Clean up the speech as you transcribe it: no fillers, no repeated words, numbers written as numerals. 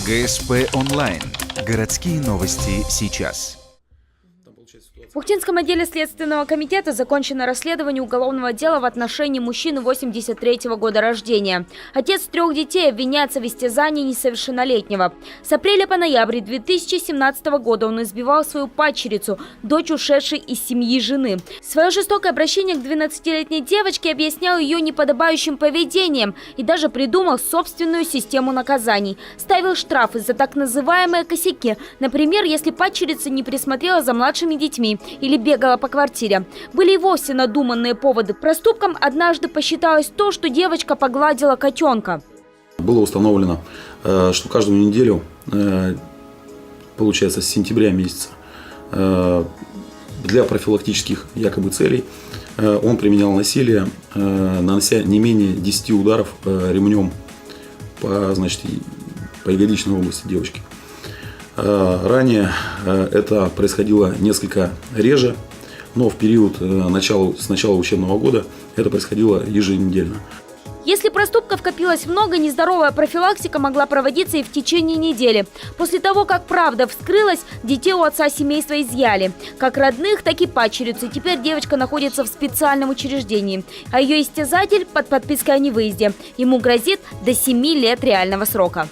ГСП онлайн. Городские новости сейчас. В Ухтинском отделе Следственного комитета закончено расследование уголовного дела в отношении мужчины 83-го года рождения. Отец 3 детей обвиняется в истязании несовершеннолетнего. С апреля по ноябрь 2017 года он избивал свою падчерицу, дочь ушедшей из семьи жены. Свое жестокое обращение к 12-летней девочке объяснял ее неподобающим поведением и даже придумал собственную систему наказаний. Ставил штрафы за так называемые косяки. Например, если падчерица не присмотрела за младшими детьми или бегала по квартире. Были и вовсе надуманные поводы. Проступком однажды посчиталось то, что девочка погладила котенка. Было установлено, что каждую неделю, получается, с сентября месяца, для профилактических якобы целей он применял насилие, нанося не менее 10 ударов ремнем по ягодичной области девочки. Ранее это происходило несколько реже, но в период с начала учебного года это происходило еженедельно. Если проступков копилось много, нездоровая профилактика могла проводиться и в течение недели. После того, как правда вскрылась, детей у отца семейства изъяли. Как родных, так и падчерицу. Теперь девочка находится в специальном учреждении. А ее истязатель под подпиской о невыезде. Ему грозит до 7 лет реального срока.